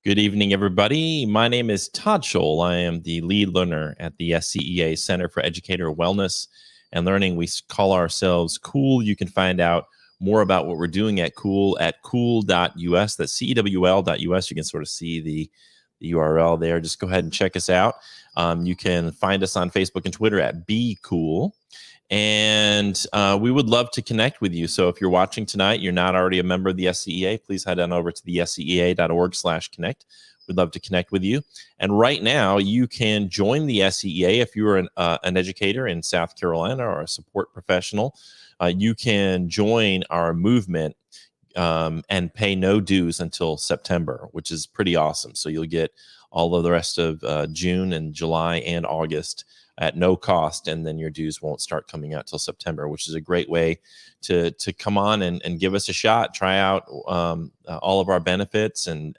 Good evening, everybody. My name is Todd Scholl. I am the lead learner at the SCEA Center for Educator Wellness and Learning. We call ourselves Cool. You can find out more about what we're doing at Cool at cool.us. That's CEWL.us. You can sort of see the URL there. Just go ahead and check us out. You can find us on Facebook and Twitter at Be Cool. And we would love to connect with you. So if you're watching tonight, you're not already a member of the SCEA, please head on over to the scea.org/connect. We'd love to connect with you. And right now, you can join the SCEA if you're an educator in South Carolina or a support professional. You can join our movement and pay no dues until September, which is pretty awesome. So you'll get all of the rest of June and July and August at no cost, and then your dues won't start coming out till September, which is a great way to come on and give us a shot, try out all of our benefits and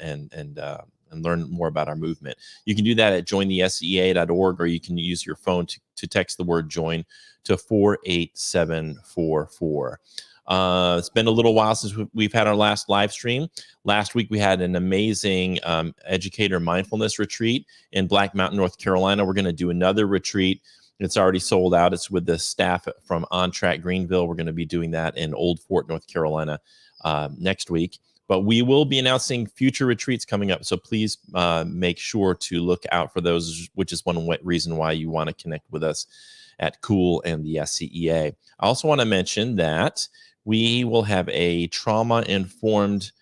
learn more about our movement. You can do that at jointhescea.org, or you can use your phone to text the word join to 48744. It's been a little while since we've had our last live stream. Last week, we had an amazing educator mindfulness retreat in Black Mountain, North Carolina. We're going to do another retreat. It's already sold out. It's with the staff from On Track Greenville. We're going to be doing that in Old Fort, North Carolina next week. But we will be announcing future retreats coming up. So please make sure to look out for those, which is one reason why you want to connect with us at Cool and the SCEA. I also want to mention that we will have a trauma-informed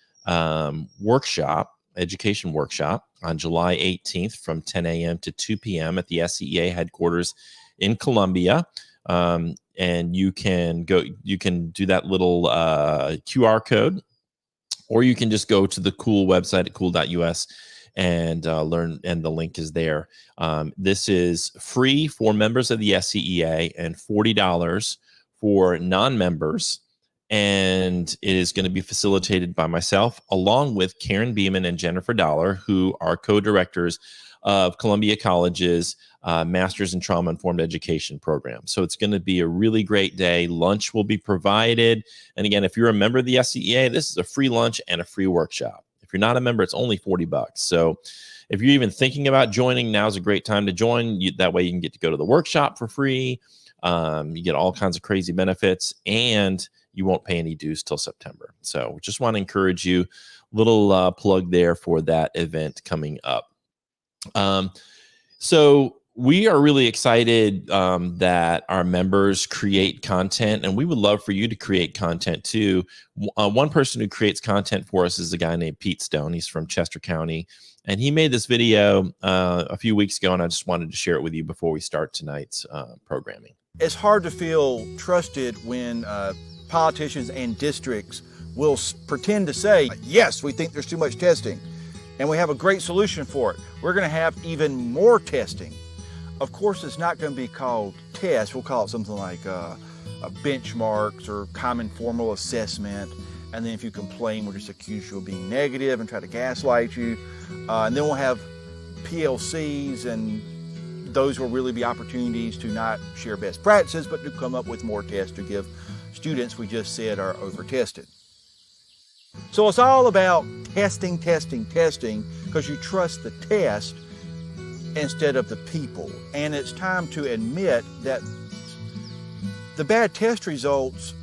education workshop on July 18th from 10 a.m. to 2 p.m. at the SCEA headquarters in Columbia. And you can do that little QR code, or you can just go to the Cool website at cool.us and learn, and the link is there. This is free for members of the SCEA and $40 for non-members. And it is going to be facilitated by myself, along with Karen Beeman and Jennifer Dollar, who are co-directors of Columbia College's Masters in Trauma-Informed Education program. So it's going to be a really great day. Lunch will be provided. And again, if you're a member of the SCEA, this is a free lunch and a free workshop. If you're not a member, it's only $40. So if you're even thinking about joining, now's a great time to join. That way you can get to go to the workshop for free. You get all kinds of crazy benefits, and you won't pay any dues till September. So just want to encourage you, little plug there for that event coming up. So we are really excited that our members create content, and we would love for you to create content too. One person who creates content for us is a guy named Pete Stone. He's from Chester County, and he made this video a few weeks ago, and I just wanted to share it with you before we start tonight's programming. It's hard to feel trusted when politicians and districts will pretend to say, yes, we think there's too much testing, and we have a great solution for it. We're going to have even more testing. Of course, it's not going to be called tests. We'll call it something like benchmarks or common formal assessment. And then if you complain, we'll just accuse you of being negative and try to gaslight you. And then we'll have PLCs, and those will really be opportunities to not share best practices, but to come up with more tests to give students we just said are over-tested. So it's all about testing, because you trust the test instead of the people. And it's time to admit that the bad test results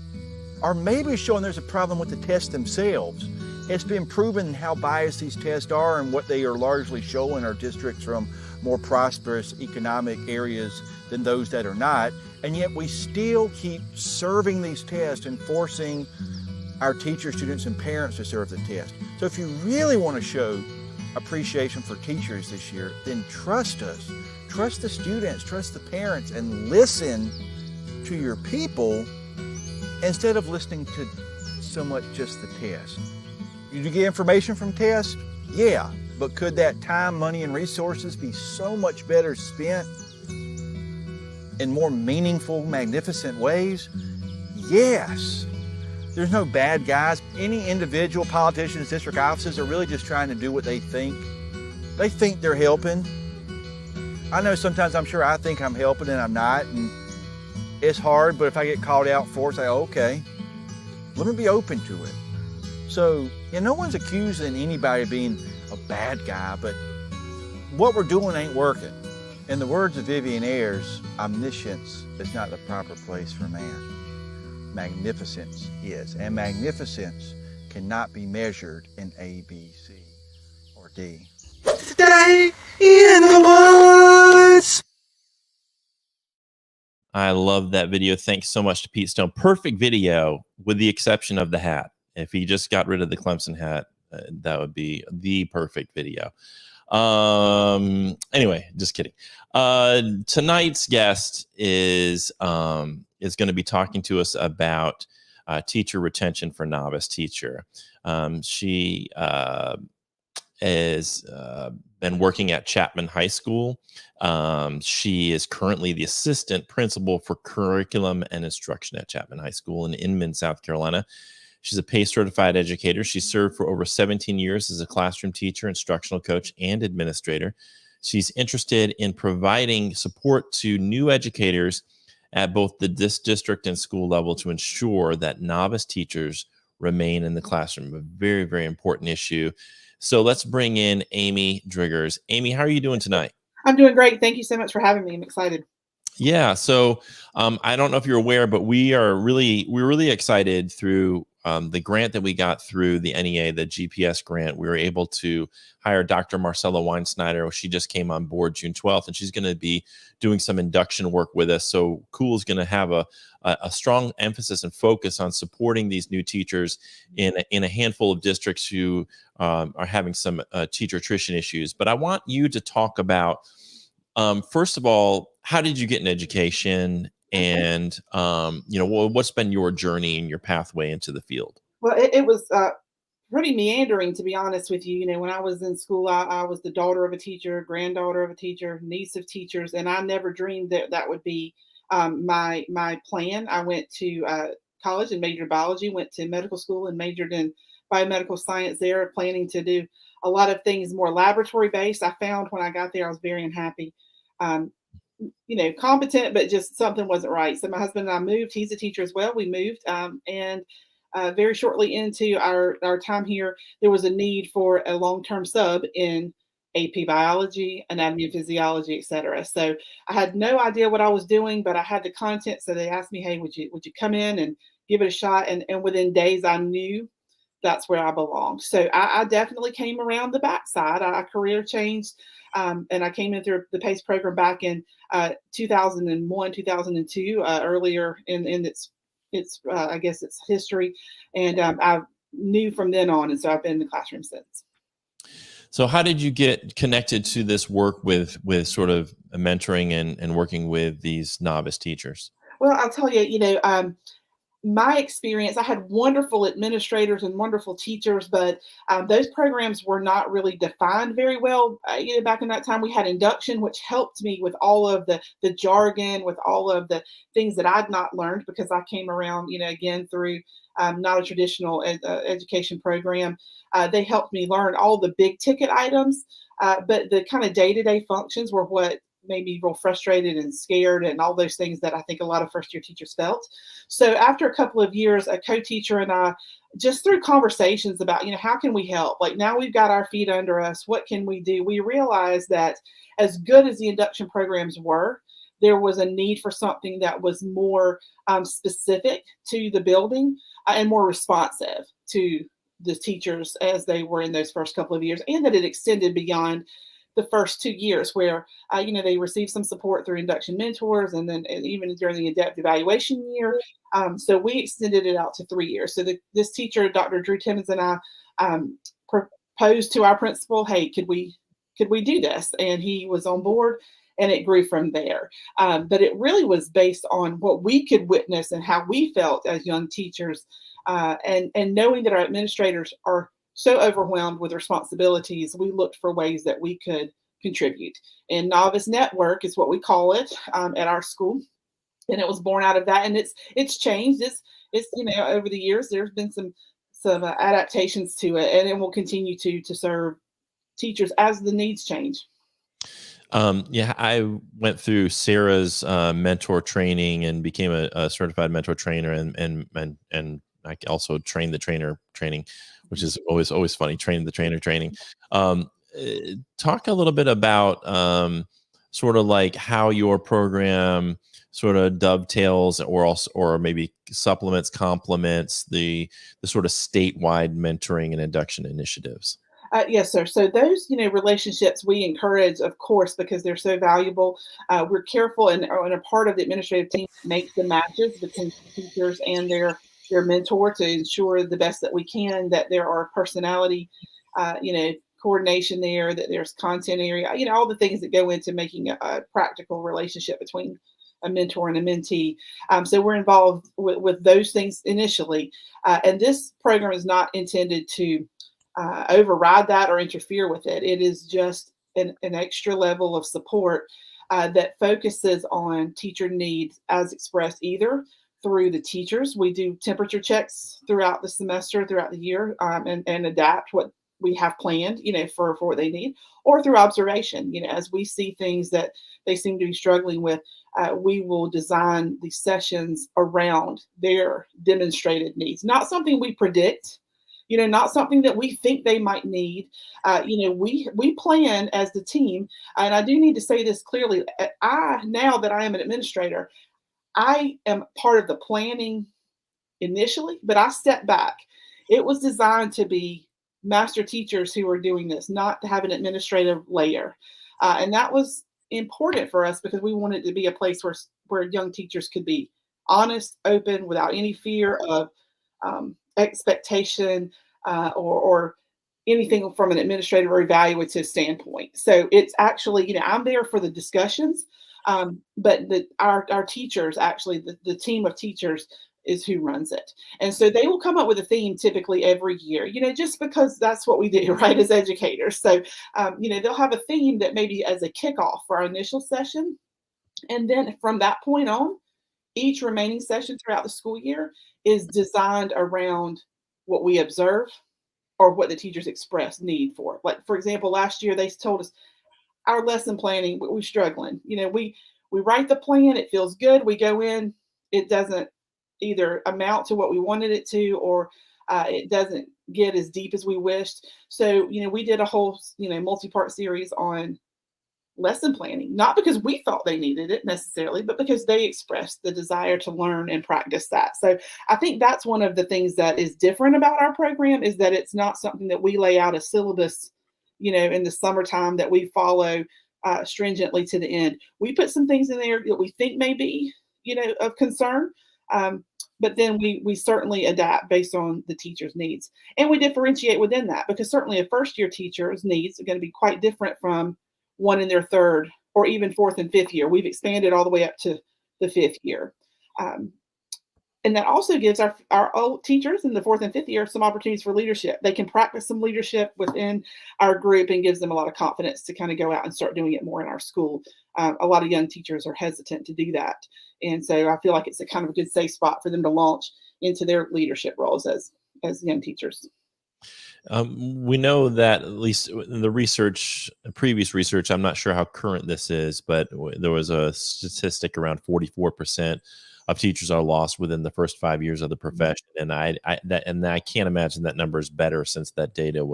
are maybe showing there's a problem with the tests themselves. It's been proven how biased these tests are, and what they are largely showing are districts from more prosperous economic areas than those that are not. And yet we still keep serving these tests and forcing our teachers, students, and parents to serve the test. So if you really want to show appreciation for teachers this year, then trust us. Trust the students, trust the parents, and listen to your people instead of listening to so much just the test. You get information from tests? Yeah, but could that time, money, and resources be so much better spent in more meaningful, magnificent ways? Yes. There's no bad guys. Any individual politicians, district offices are really just trying to do what they think. They think they're helping. I know sometimes I'm sure I think I'm helping and I'm not, and it's hard, but if I get called out for it, say, okay, let me be open to it. So, no one's accusing anybody of being a bad guy, but what we're doing ain't working. In the words of Vivian Ayres, omniscience is not the proper place for man. Magnificence is, and magnificence cannot be measured in A, B, C, or D. Stay in the woods. I love that video. Thanks so much to Pete Stone. Perfect video, with the exception of the hat. If he just got rid of the Clemson hat, that would be the perfect video. Anyway, just kidding. Tonight's guest is going to be talking to us about teacher retention for novice teacher. She has been working at Chapman High School. She is currently the assistant principal for curriculum and instruction at Chapman High School in Inman, South Carolina. She's a PACE certified educator. She served for over 17 years as a classroom teacher, instructional coach, and administrator. She's interested in providing support to new educators at both the district and school level to ensure that novice teachers remain in the classroom. A very, very important issue. So let's bring in Amy Driggers. Amy, how are you doing tonight? I'm doing great. Thank you so much for having me. I'm excited. Yeah. So I don't know if you're aware, but we're really excited through the grant that we got through the NEA, the GPS grant. We were able to hire Dr. Marcella Weinsnyder. She just came on board June 12th, and she's going to be doing some induction work with us. So Cool is going to have a strong emphasis and focus on supporting these new teachers in a handful of districts who are having some teacher attrition issues. But I want you to talk about, first of all, how did you get an education? And, what's been your journey and your pathway into the field? Well, it was pretty meandering, to be honest with you. When I was in school, I was the daughter of a teacher, granddaughter of a teacher, niece of teachers, and I never dreamed that would be my plan. I went to college and majored in biology, went to medical school and majored in biomedical science there, planning to do a lot of things more laboratory based. I found when I got there, I was very unhappy. Competent, but just something wasn't right. So my husband and I moved. He's a teacher as well. We moved, and very shortly into our time here, there was a need for a long-term sub in AP biology, anatomy and physiology, etc. So I had no idea what I was doing, but I had the content. So they asked me, "Hey, would you come in and give it a shot?" And within days, I knew that's where I belonged. So I definitely came around the backside. I career changed. And I came in through the PACE program back in 2001, 2002, earlier in its I guess its history. And I knew from then on. And so I've been in the classroom since. So how did you get connected to this work with sort of mentoring and working with these novice teachers? Well, I'll tell you, my experience, I had wonderful administrators and wonderful teachers, but those programs were not really defined very well. Back in that time, we had induction, which helped me with all of the jargon, with all of the things that I'd not learned because I came around, again, through not a traditional education program. They helped me learn all the big ticket items, but the kind of day-to-day functions were what made me real frustrated and scared and all those things that I think a lot of first-year teachers felt. So after a couple of years, a co-teacher and I, just through conversations about, how can we help? Like, now we've got our feet under us. What can we do? We realized that as good as the induction programs were, there was a need for something that was more specific to the building and more responsive to the teachers as they were in those first couple of years, and that it extended beyond the first 2 years where, they received some support through induction mentors and then even during the in-depth evaluation year. So we extended it out to 3 years. So this teacher, Dr. Drew Timmons, and I proposed to our principal, hey, could we do this? And he was on board, and it grew from there. But it really was based on what we could witness and how we felt as young teachers, and knowing that our administrators are so overwhelmed with responsibilities, we looked for ways that we could contribute. And Novice Network is what we call it at our school, and it was born out of that. And it's changed. It's over the years there's been some adaptations to it, and it will continue to serve teachers as the needs change. I went through Sarah's mentor training and became a certified mentor trainer, and I also trained the trainer training. which is always funny. Train the trainer training. Talk a little bit about sort of like how your program sort of dovetails or maybe supplements, complements the sort of statewide mentoring and induction initiatives. Yes, sir. So those, relationships we encourage, of course, because they're so valuable. We're careful and a part of the administrative team makes the matches between teachers and their mentor to ensure the best that we can, that there are personality, coordination there, that there's content area, all the things that go into making a practical relationship between a mentor and a mentee. So we're involved with those things initially. And this program is not intended to override that or interfere with it. It is just an extra level of support that focuses on teacher needs as expressed either through the teachers. We do temperature checks throughout the semester, throughout the year, and adapt what we have planned, for what they need, or through observation. As we see things that they seem to be struggling with, we will design these sessions around their demonstrated needs, not something we predict, not something that we think they might need. We plan as the team, and I do need to say this clearly. Now that I am an administrator, I am part of the planning initially, but I stepped back. It was designed to be master teachers who are doing this, not to have an administrative layer. And that was important for us because we wanted to be a place where young teachers could be honest, open, without any fear of expectation or anything from an administrative or evaluative standpoint. So it's actually, I'm there for the discussions, but our teachers, actually, the team of teachers is who runs it. And so they will come up with a theme typically every year, just because that's what we do, right, as educators. So, they'll have a theme that maybe as a kickoff for our initial session. And then from that point on, each remaining session throughout the school year is designed around what we observe or what the teachers express need for. Like, for example, last year they told us our lesson planning, we're struggling. We write the plan, it feels good. We go in, it doesn't either amount to what we wanted it to, or it doesn't get as deep as we wished. So, we did a whole, multi-part series on lesson planning, not because we thought they needed it necessarily, but because they expressed the desire to learn and practice that. So I think that's one of the things that is different about our program, is that it's not something that we lay out a syllabus, in the summertime that we follow stringently to the end. We put some things in there that we think may be, of concern. But then we certainly adapt based on the teacher's needs. And we differentiate within that, because certainly a first-year teacher's needs are going to be quite different from one in their third or even fourth and fifth year. We've expanded all the way up to the fifth year. And that also gives our old teachers in the fourth and fifth year some opportunities for leadership. They can practice some leadership within our group and gives them a lot of confidence to kind of go out and start doing it more in our school. A lot of young teachers are hesitant to do that. And so I feel like it's a kind of a good safe spot for them to launch into their leadership roles as young teachers. We know that, at least in the previous research, I'm not sure how current this is, but there was a statistic around 44% of teachers are lost within the first 5 years of the profession. And I can't imagine that number is better since that data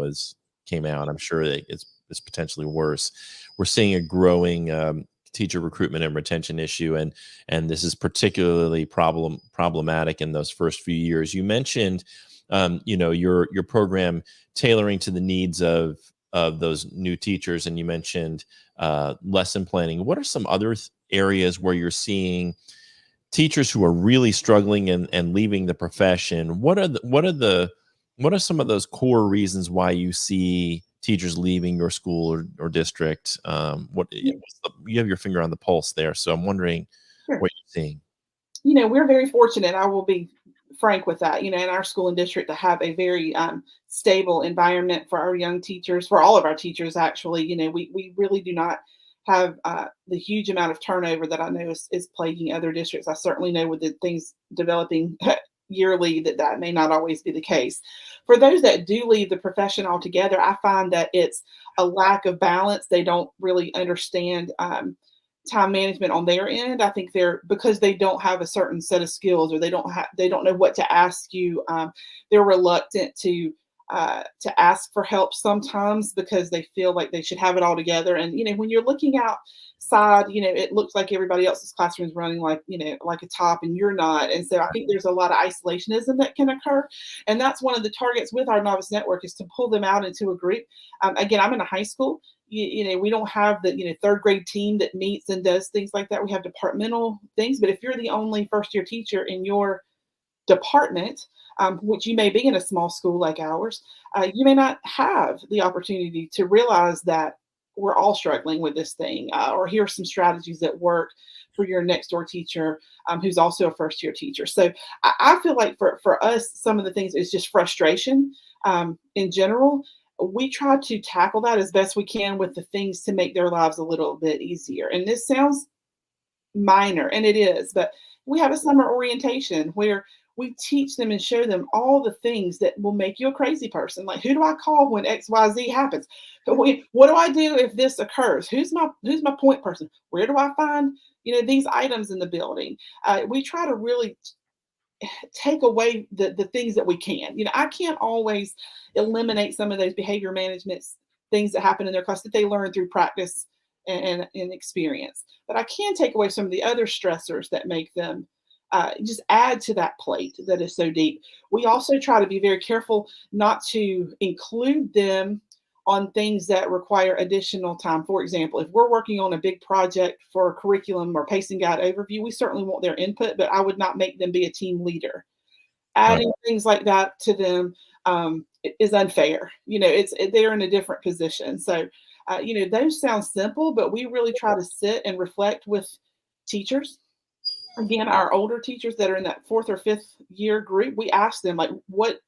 came out. I'm sure that it's potentially worse. We're seeing a growing teacher recruitment and retention issue, and this is particularly problematic in those first few years. You mentioned your program tailoring to the needs of those new teachers, and you mentioned lesson planning. What are some other areas where you're seeing teachers who are really struggling and leaving the profession? What are some of those core reasons why you see teachers leaving your school or district? You have your finger on the pulse there, so I'm wondering Sure. what you're seeing. We're very fortunate. I will be frank with that, in our school and district, to have a very stable environment for our young teachers, for all of our teachers, actually. We really do not have the huge amount of turnover that I know is plaguing other districts. I certainly know with the things developing yearly that may not always be the case. For those that do leave the profession altogether, I find that it's a lack of balance. They don't really understand time management on their end. I think because they don't have a certain set of skills, or they don't know what to ask you. They're reluctant to to ask for help sometimes because they feel like they should have it all together. And, when you're looking outside, it looks like everybody else's classroom is running like, like a top and you're not. And so I think there's a lot of isolationism that can occur. And that's one of the targets with our Novice Network is to pull them out into a group. Again, I'm in a high school. We don't have the third grade team that meets and does things like that. We have departmental things. But if you're the only first year teacher in your department, which you may be in a small school like ours, you may not have the opportunity to realize that we're all struggling with this thing, or here's some strategies that work for your next door teacher who's also a first year teacher. So I feel like for us, some of the things is just frustration in general. We try to tackle that as best we can with the things to make their lives a little bit easier. And this sounds minor, and it is, but we have a summer orientation where we teach them and show them all the things that will make you a crazy person. Like, who do I call when XYZ happens? What do I do if this occurs? Who's my point person? Where do I find, these items in the building? We try to really take away the things that we can. I can't always eliminate some of those behavior management things that happen in their class that they learn through practice and experience. But I can take away some of the other stressors that make them just add to that plate that is so deep. We also try to be very careful not to include them on things that require additional time. For example, if we're working on a big project for a curriculum or pacing guide overview, we certainly want their input, but I would not make them be a team leader. Adding things like that to them is unfair. They're in a different position. So, those sound simple, but we really try to sit and reflect with teachers. Again, our older teachers that are in that 4th or 5th year group, we ask them, like, what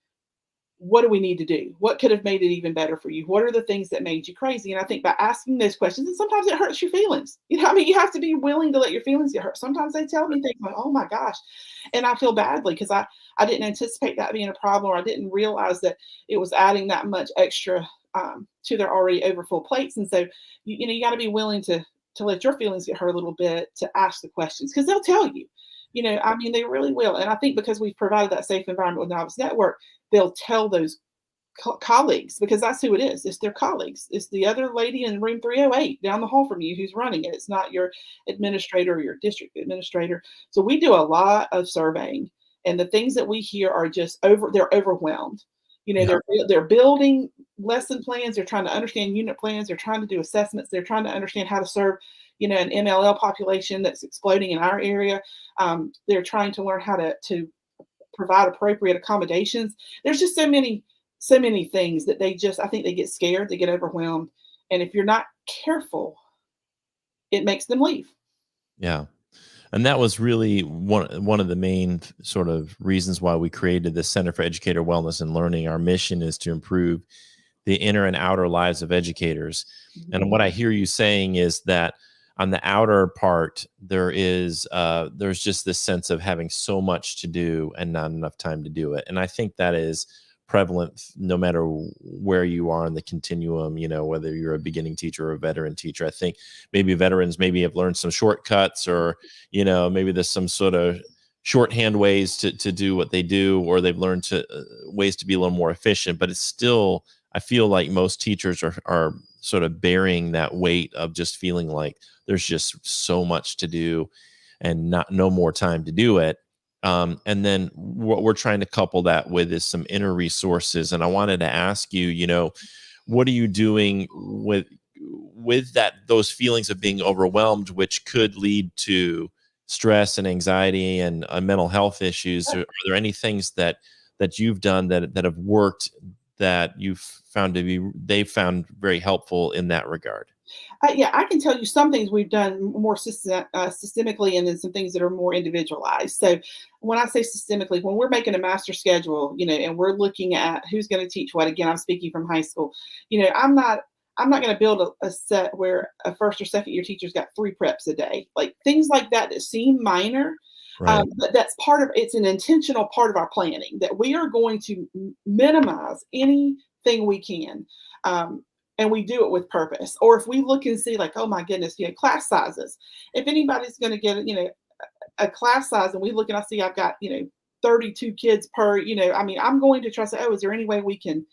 do we need to do? What could have made it even better for you? What are the things that made you crazy? And I think by asking those questions, and sometimes it hurts your feelings. You have to be willing to let your feelings get hurt. Sometimes they tell me things like, oh my gosh. And I feel badly because I didn't anticipate that being a problem, or I didn't realize that it was adding that much extra to their already overfull plates. And so, you got to be willing to let your feelings get hurt a little bit, to ask the questions, because they'll tell you, they really will. And I think because we've provided that safe environment with Novice Network, they'll tell those colleagues, because that's who it is. It's their colleagues. It's the other lady in room 308 down the hall from you who's running it. It's not your administrator or your district administrator. So we do a lot of surveying, and the things that we hear are just they're overwhelmed. They're building lesson plans. They're trying to understand unit plans. They're trying to do assessments. They're trying to understand how to serve, an MLL population that's exploding in our area. They're trying to learn how to provide appropriate accommodations. There's just so many things that I think they get scared, they get overwhelmed. And if you're not careful, it makes them leave. Yeah. And that was really one of the main sort of reasons why we created the Center for Educator Wellness and Learning. Our mission is to improve the inner and outer lives of educators. Mm-hmm. And what I hear you saying is that on the outer part, there's just this sense of having so much to do and not enough time to do it. And I think that is prevalent no matter where you are in the continuum, whether you're a beginning teacher or a veteran teacher. I think maybe veterans have learned some shortcuts, or, maybe there's some sort of shorthand ways to do what they do, or they've learned ways to be a little more efficient. But it's still, I feel like most teachers are sort of bearing that weight of just feeling like there's just so much to do and no more time to do it. And then what we're trying to couple that with is some inner resources. And I wanted to ask you, what are you doing with those feelings of being overwhelmed, which could lead to stress and anxiety and mental health issues? Are there any things that you've done that have worked, that you've found they've found very helpful in that regard? Yeah, I can tell you some things we've done more systemically, and then some things that are more individualized. So when I say systemically, when we're making a master schedule, and we're looking at who's going to teach what, again, I'm speaking from high school, I'm not going to build a set where a first or second year teacher's got 3 preps a day, like things like that seem minor. Right. But that's it's an intentional part of our planning, that we are going to minimize anything we can. And we do it with purpose. Or if we look and see, like, oh my goodness, class sizes. If anybody's going to get, a class size, and we look and I see I've got, 32 kids per, I'm going to try to say, oh, is there any way we can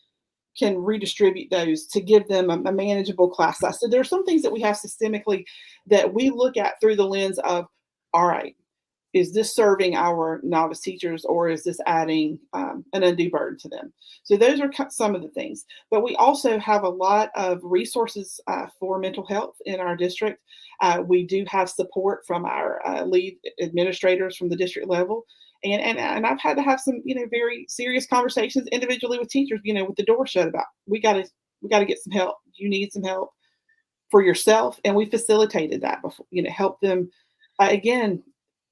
can redistribute those to give them a manageable class size. So there are some things that we have systemically that we look at through the lens of, all right, is this serving our novice teachers, or is this adding an undue burden to them? So those are some of the things. But we also have a lot of resources for mental health in our district. We do have support from our lead administrators from the district level. And I've had to have some, very serious conversations individually with teachers, with the door shut about, we got to get some help. You need some help for yourself. And we facilitated that before, help them. Again,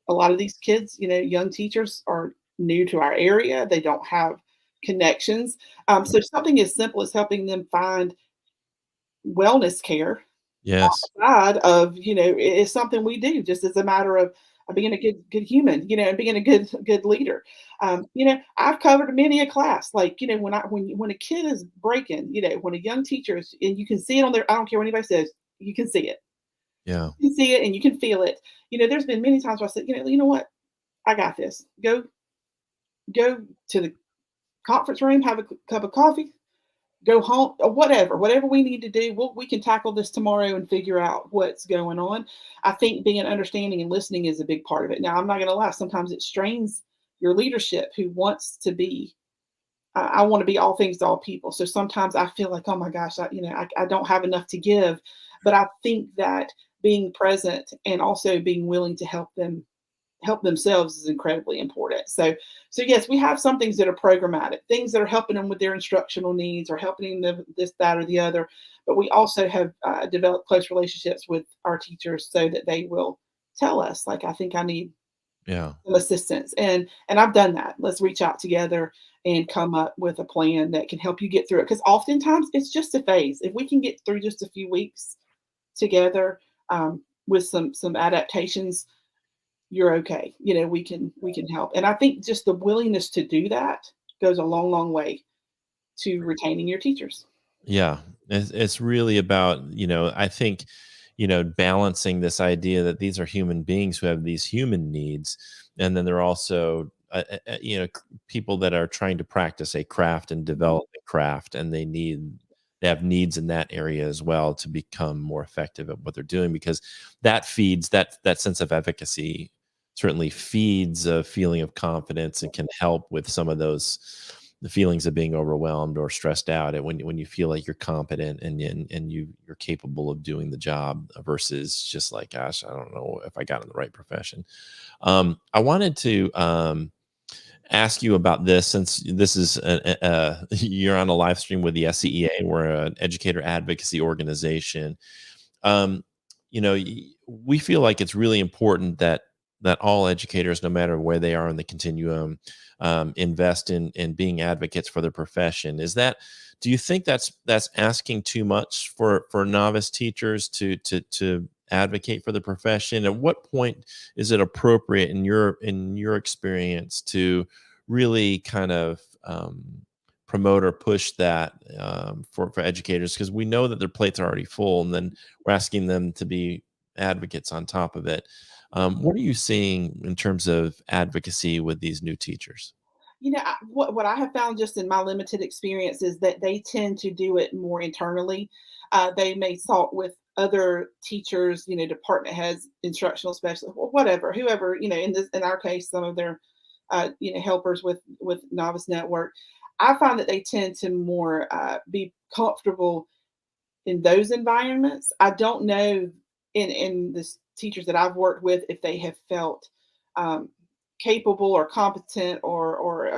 a lot of these kids, young teachers are new to our area. They don't have connections. So something as simple as helping them find wellness care Yes. outside of, is something we do just as a matter of being a good human, and being a good leader. I've covered many a class, like, when a kid is breaking, when a young teacher is, and you can see it on their, I don't care what anybody says, you can see it. Yeah. You can see it and you can feel it. There's been many times where I said, you know what? I got this. Go to the conference room, have a cup of coffee, go home, or whatever we need to do. We can tackle this tomorrow and figure out what's going on. I think being understanding and listening is a big part of it. Now, I'm not going to lie. Sometimes it strains your leadership who wants to be, I want to be all things to all people. So sometimes I feel like, oh my gosh, I don't have enough to give. But I think that being present and also being willing to help themselves is incredibly important. So yes, we have some things that are programmatic, things that are helping them with their instructional needs or helping them this, that, or the other. But we also have developed close relationships with our teachers so that they will tell us, like, I think I need Yeah. some assistance. And I've done that. Let's reach out together and come up with a plan that can help you get through it. Because oftentimes it's just a phase. If we can get through just a few weeks together with some adaptations, you're okay. We can help. And I think just the willingness to do that goes a long, long way to retaining your teachers. Yeah, it's really about, I think, balancing this idea that these are human beings who have these human needs, and then they're also, people that are trying to practice a craft and develop a craft, and they have needs in that area as well to become more effective at what they're doing, because that feeds that sense of efficacy, certainly feeds a feeling of confidence and can help with some of the feelings of being overwhelmed or stressed out, and when you feel like you're competent and you're capable of doing the job versus just like, gosh, I don't know if I got in the right profession. I wanted to ask you about this, since this is you're on a live stream with the SCEA. We're an educator advocacy organization. um, we feel like it's really important that all educators, no matter where they are in the continuum, invest in being advocates for their profession. Do you think that's asking too much for novice teachers to advocate for the profession? At what point is it appropriate in your experience to really kind of promote or push that for educators, because we know that their plates are already full, and then we're asking them to be advocates on top of it? What are you seeing in terms of advocacy with these new teachers? What I have found just in my limited experience is that they tend to do it more internally. They may talk with other teachers, department heads, instructional specialists, or whatever, whoever, in our case, some of their, helpers with Novice Network. I find that they tend to more be comfortable in those environments. I don't know in the teachers that I've worked with if they have felt um, capable or competent or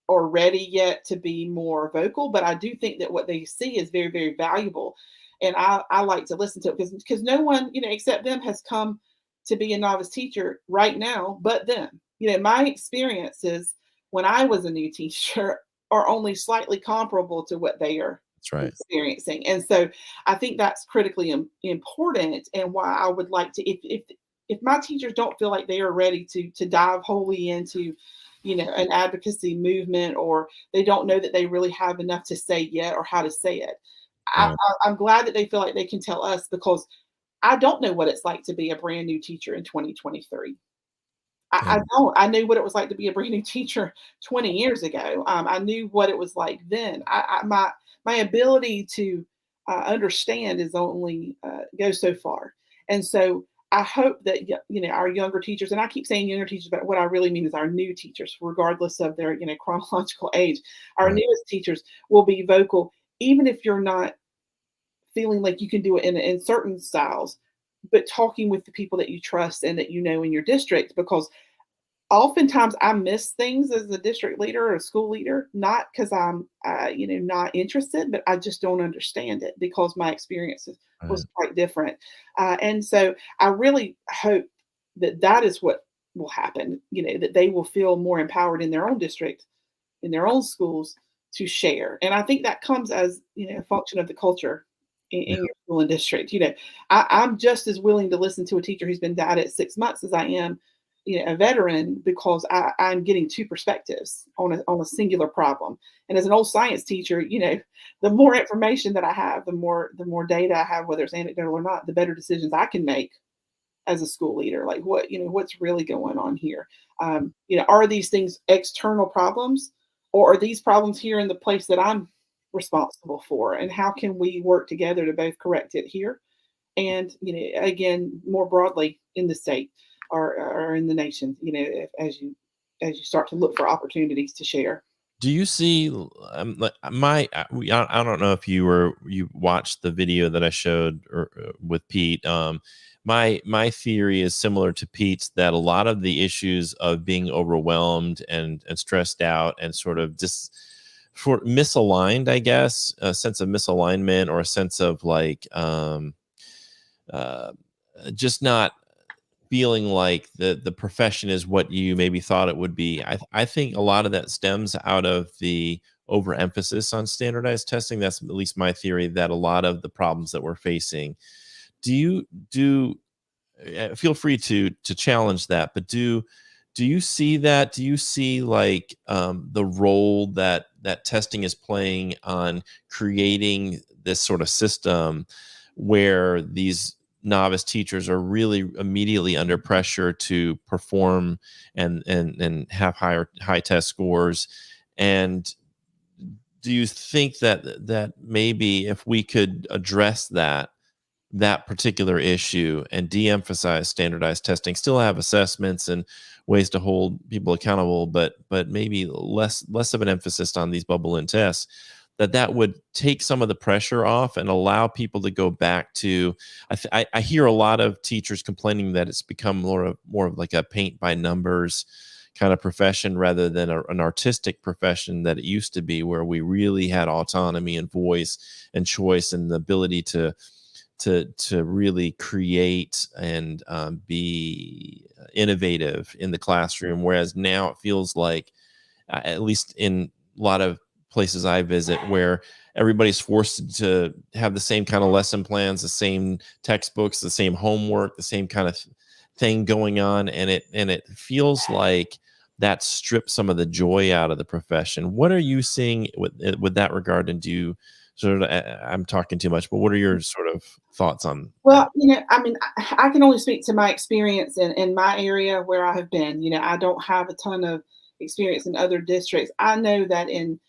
ready yet to be more vocal. But I do think that what they see is very, very valuable, and I like to listen to it because no one except them has come to be a novice teacher right now but them. My experiences when I was a new teacher are only slightly comparable to what they are That's right. experiencing. And so I think that's critically important, and why I would like to, if my teachers don't feel like they are ready to dive wholly into, an advocacy movement, or they don't know that they really have enough to say yet or how to say it, Yeah. I'm glad that they feel like they can tell us, because I don't know what it's like to be a brand new teacher in 2023. I don't. I knew what it was like to be a brand new teacher 20 years ago. I knew what it was like then. My ability to understand is only goes so far, and so I hope that our younger teachers, and I keep saying younger teachers, but what I really mean is our new teachers, regardless of their chronological age, our Right. newest teachers will be vocal, even if you're not feeling like you can do it in certain styles, but talking with the people that you trust and that you know in your district, because oftentimes I miss things as a district leader or a school leader, not because I'm, not interested, but I just don't understand it because my experiences Right. was quite different. And so I really hope that that is what will happen, that they will feel more empowered in their own district, in their own schools to share. And I think that comes as, a function of the culture in Yeah. your school and district. I'm just as willing to listen to a teacher who's been at it 6 months as I am, a veteran, because I'm getting two perspectives on a singular problem. And as an old science teacher, the more information that I have, the more data I have, whether it's anecdotal or not, the better decisions I can make as a school leader. Like what's really going on here? Are these things external problems, or are these problems here in the place that I'm responsible for? And how can we work together to both correct it here and again more broadly in the state or in the nation, as you start to look for opportunities to share. Do you see like I don't know if you watched the video that I showed with Pete. My theory is similar to Pete's, that a lot of the issues of being overwhelmed and stressed out and sort of just for misaligned, I guess, a sense of misalignment or a sense of like uh, just not feeling like the profession is what you maybe thought it would be. I think a lot of that stems out of the overemphasis on standardized testing. That's at least my theory, that a lot of the problems that we're facing. Do you do feel free to challenge that, but do you see that? Do you see like the role that testing is playing on creating this sort of system where these novice teachers are really immediately under pressure to perform and have high test scores? And do you think that maybe if we could address that particular issue and de-emphasize standardized testing, still have assessments and ways to hold people accountable, but maybe less of an emphasis on these bubble in tests, that would take some of the pressure off and allow people to go back to. I hear a lot of teachers complaining that it's become more of like a paint by numbers kind of profession rather than an artistic profession that it used to be, where we really had autonomy and voice and choice and the ability to really create and be innovative in the classroom. Whereas now it feels like, at least in a lot of places I visit, where everybody's forced to have the same kind of lesson plans, the same textbooks, the same homework, the same kind of thing going on, and it feels like that strips some of the joy out of the profession. What are you seeing with that regard? And do you sort of, I'm talking too much, but what are your sort of thoughts on that? Well, I mean, I can only speak to my experience in my area where I have been. I don't have a ton of experience in other districts. I know that in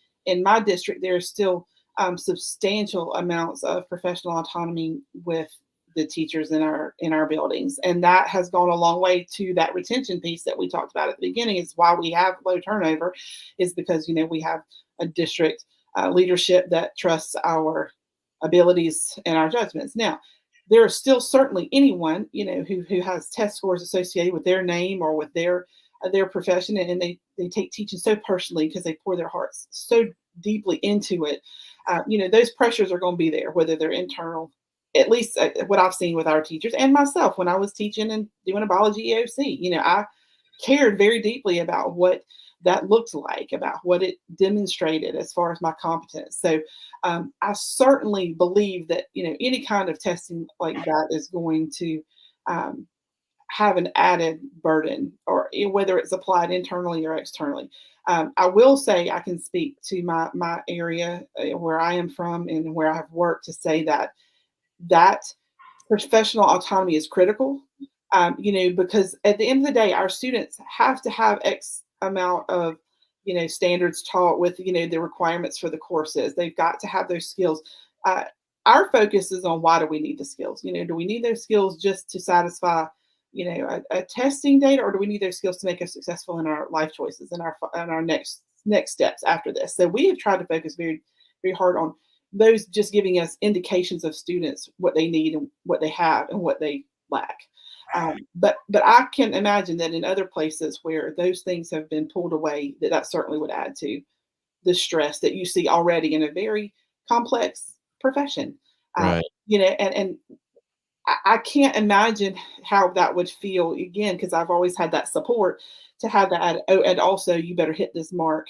my district, there's still substantial amounts of professional autonomy with the teachers in our buildings, and that has gone a long way to that retention piece that we talked about at the beginning. Is why we have low turnover, is because we have a district leadership that trusts our abilities and our judgments. Now, there is still certainly anyone who has test scores associated with their name or with their profession, and they take teaching so personally because they pour their hearts so deeply into it. Those pressures are going to be there, whether they're internal. At least what I've seen with our teachers and myself when I was teaching and doing a biology EOC, I cared very deeply about what that looked like, about what it demonstrated as far as my competence. So I certainly believe that any kind of testing like that is going to have an added burden, or whether it's applied internally or externally. I will say I can speak to my area where I am from and where I have worked to say that professional autonomy is critical. Because at the end of the day, our students have to have X amount of, standards taught with, the requirements for the courses. They've got to have those skills. Uh, our focus is on why do we need the skills? Do we need those skills just to satisfy, a testing data, or do we need those skills to make us successful in our life choices and our next steps after this? So we have tried to focus very, very hard on those, just giving us indications of students, what they need and what they have and what they lack. But I can imagine that in other places where those things have been pulled away, that certainly would add to the stress that you see already in a very complex profession. Right. And I can't imagine how that would feel again, because I've always had that support to have that. Oh, and also you better hit this mark,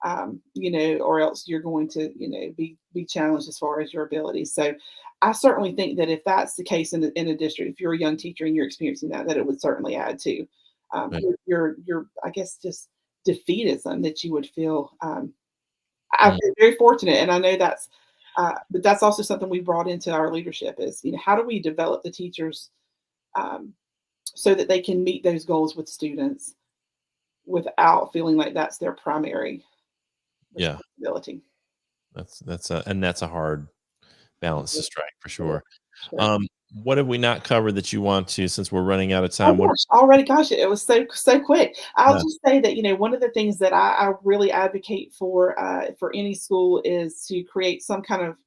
or else you're going to, be challenged as far as your abilities. So I certainly think that if that's the case in a district, if you're a young teacher and you're experiencing that it would certainly add to Right. your, I guess, just defeatism that you would feel. Mm. I've been very fortunate, and I know but that's also something we brought into our leadership is, how do we develop the teachers so that they can meet those goals with students without feeling like that's their primary Yeah. responsibility. That's a hard balance to strike for Sure, sure. sure. What have we not covered that you want to, since we're running out of Oh time? What? gosh, already, gosh, it was so quick. I'll Yeah. just say that, one of the things that I really advocate for any school is to create some kind of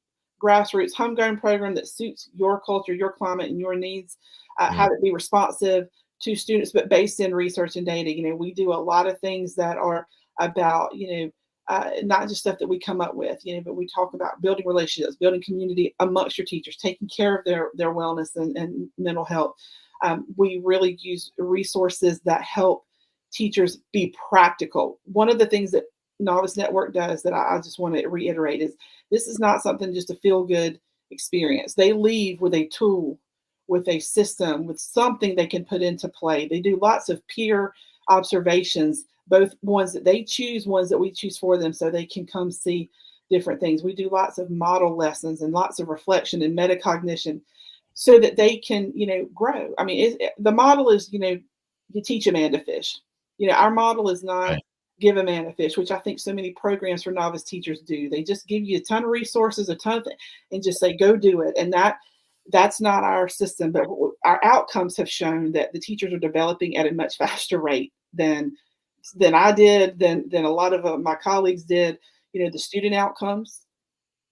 grassroots homegrown program that suits your culture, your climate, and your needs. Mm. Have it be responsive to students, but based in research and data. We do a lot of things that are about, not just stuff that we come up with, but we talk about building relationships, building community amongst your teachers, taking care of their wellness and mental health. We really use resources that help teachers be practical. One of the things that Novice Network does that I just want to reiterate is this is not something just a feel good experience. They leave with a tool, with a system, with something they can put into play. They do lots of peer observations, both ones that they choose, ones that we choose for them, so they can come see different things. We do lots of model lessons and lots of reflection and metacognition so that they can, grow. I mean, the model is, you teach a man to fish. Our model is not Right. give a man a fish, which I think so many programs for novice teachers do. They just give you a ton of resources, and just say, go do it. And that's not our system, but our outcomes have shown that the teachers are developing at a much faster rate than I did, than a lot of my colleagues did. The student outcomes,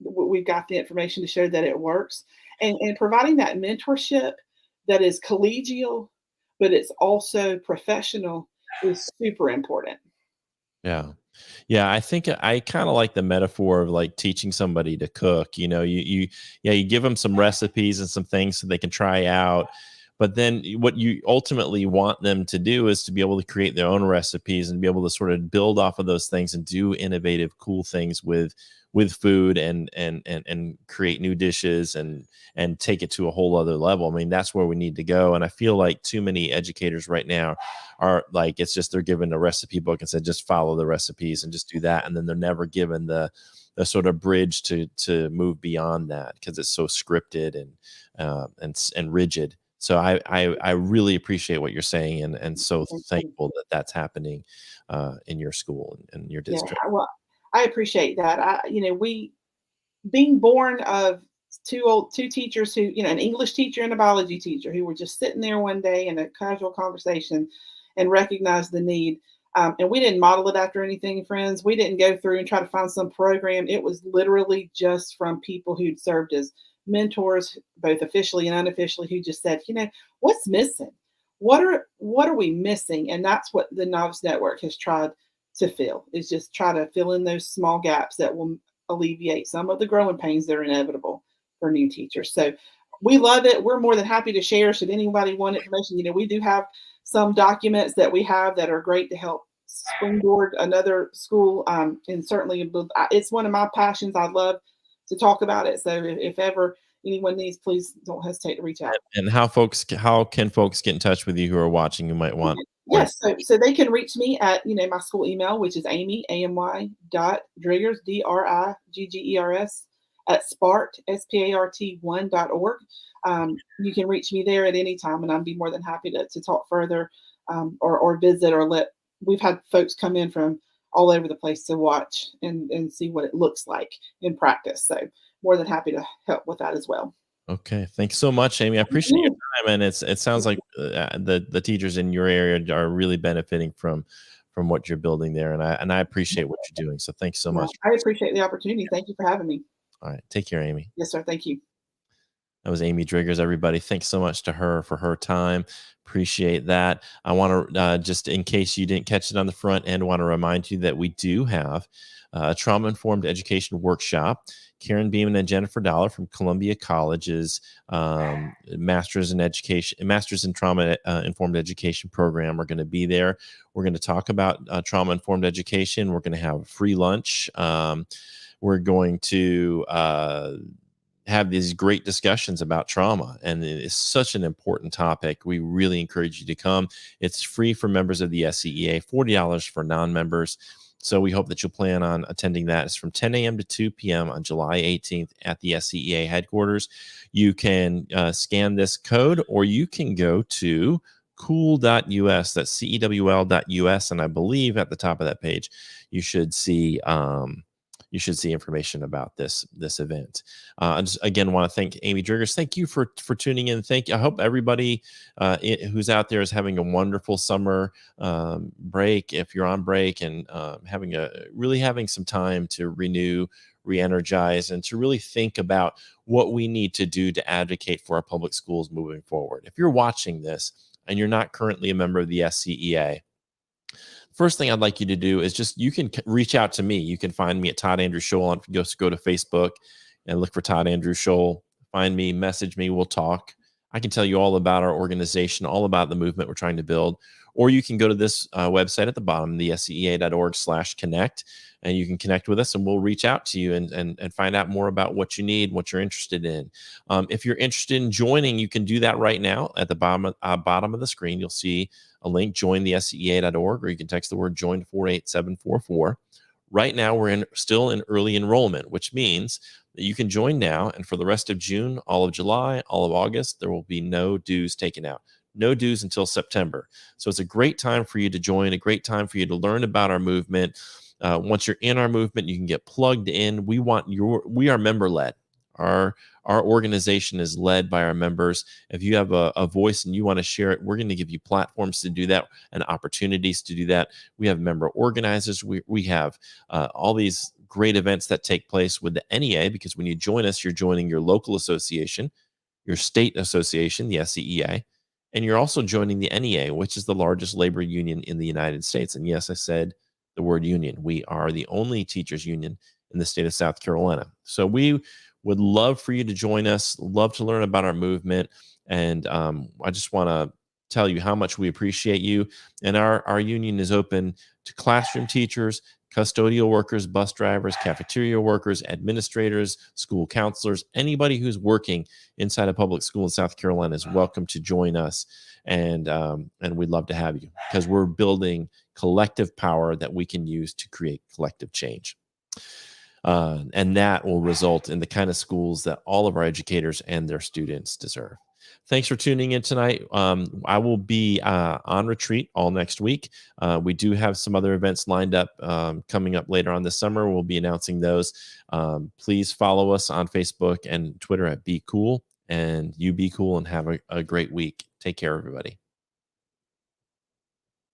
we've got the information to show that it works, and providing that mentorship that is collegial, but it's also professional is super important. Yeah. Yeah, I think I kind of like the metaphor of like teaching somebody to cook. You give them some recipes and some things so they can try out. But then what you ultimately want them to do is to be able to create their own recipes and be able to sort of build off of those things and do innovative, cool things with food and create new dishes and take it to a whole other level. I mean, that's where we need to go. And I feel like too many educators right now are like, it's just they're given a recipe book and said just follow the recipes and just do that, and then they're never given the sort of bridge to move beyond that because it's so scripted and rigid. So I really appreciate what you're saying, and so thankful that that's happening in your school and your Yeah, district. well, I appreciate that. We being born of two teachers who, an English teacher and a biology teacher who were just sitting there one day in a casual conversation and recognized the need. And we didn't model it after anything, friends. We didn't go through and try to find some program. It was literally just from people who'd served as mentors, both officially and unofficially, who just said, what's missing? What are we missing? And that's what the Novice Network has tried to fill, is just try to fill in those small gaps that will alleviate some of the growing pains that are inevitable for new teachers. So we love it. We're more than happy to share. Should anybody want information, we do have some documents that we have that are great to help springboard another school. And certainly it's one of my passions. I'd love to talk about it. So if ever anyone needs, please don't hesitate to reach out. And how can folks get in touch with you who are watching who might want more Yes, so they can reach me at my school email, which is amy.driggers, DRIGGERS at SPART1.org. You can reach me there at any time, and I'd be more than happy to talk further, or visit, we've had folks come in from all over the place to watch and see what it looks like in practice. So more than happy to help with that as well. Okay, thanks so much, Amy. I appreciate your time, and it sounds like the teachers in your area are really benefiting from what you're building there, and I appreciate what you're doing. So thanks so much. I appreciate the opportunity. Thank you for having me. All right, take care, Amy. Yes, sir. Thank you. That was Amy Driggers, everybody. Thanks so much to her for her time. Appreciate that. I want to, just in case you didn't catch it on the front end, want to remind you that we do have a trauma-informed education workshop. Karen Beeman and Jennifer Dollar from Columbia College's Masters in Trauma Informed Education program are going to be there. We're going to talk about trauma-informed education. We're going to have a free lunch. We're going to have these great discussions about trauma, and it is such an important topic. We really encourage you to come. It's free for members of the SCEA, $40 for non-members. So we hope that you'll plan on attending that. It's from 10 a.m. to 2 p.m. on July 18th at the SCEA headquarters. You can scan this code, or you can go to cool.us. That's CEWL.us. And I believe at the top of that page, you should see information about this event. I just again want to thank Amy Driggers. Thank you for tuning in. I hope everybody who's out there is having a wonderful summer break. If you're on break and having some time to renew, re-energize, and to really think about what we need to do to advocate for our public schools moving forward. If you're watching this and you're not currently a member of the SCEA, first thing I'd like you to do is you can reach out to me. You can find me at Todd Andrew Scholl. Just go to Facebook and look for Todd Andrew Scholl. Find me, message me, we'll talk. I can tell you all about our organization, all about the movement we're trying to build. Or you can go to this website at the bottom, the scea.org/connect, and you can connect with us, and we'll reach out to you and find out more about what you need, what you're interested in. If you're interested in joining, you can do that right now. At the bottom of the screen, you'll see a link, join the scea.org, or you can text the word join to 48744. Right now, we're still in early enrollment, which means that you can join now, and for the rest of June, all of July, all of August, there will be no dues taken out. No dues until September. So it's a great time for you to join, a great time for you to learn about our movement. Once you're in our movement, you can get plugged in. We are member-led. Our organization is led by our members. If you have a voice and you want to share it, we're going to give you platforms to do that and opportunities to do that. We have member organizers. We have all these great events that take place with the NEA, because when you join us, you're joining your local association, your state association, the SCEA, and you're also joining the NEA, which is the largest labor union in the United States. And yes, I said the word union. We are the only teachers union in the state of South Carolina. So we would love for you to join us, love to learn about our movement. And I just want to tell you how much we appreciate you. And our union is open to classroom teachers, custodial workers, bus drivers, cafeteria workers, administrators, school counselors. Anybody who's working inside a public school in South Carolina is welcome to join us. And we'd love to have you, because we're building collective power that we can use to create collective change. And that will result in the kind of schools that all of our educators and their students deserve. Thanks for tuning in tonight. I will be on retreat all next week. We do have some other events lined up coming up later on this summer. We'll be announcing those. Please follow us on Facebook and Twitter at Be Cool, and you be cool and have a great week. Take care, everybody.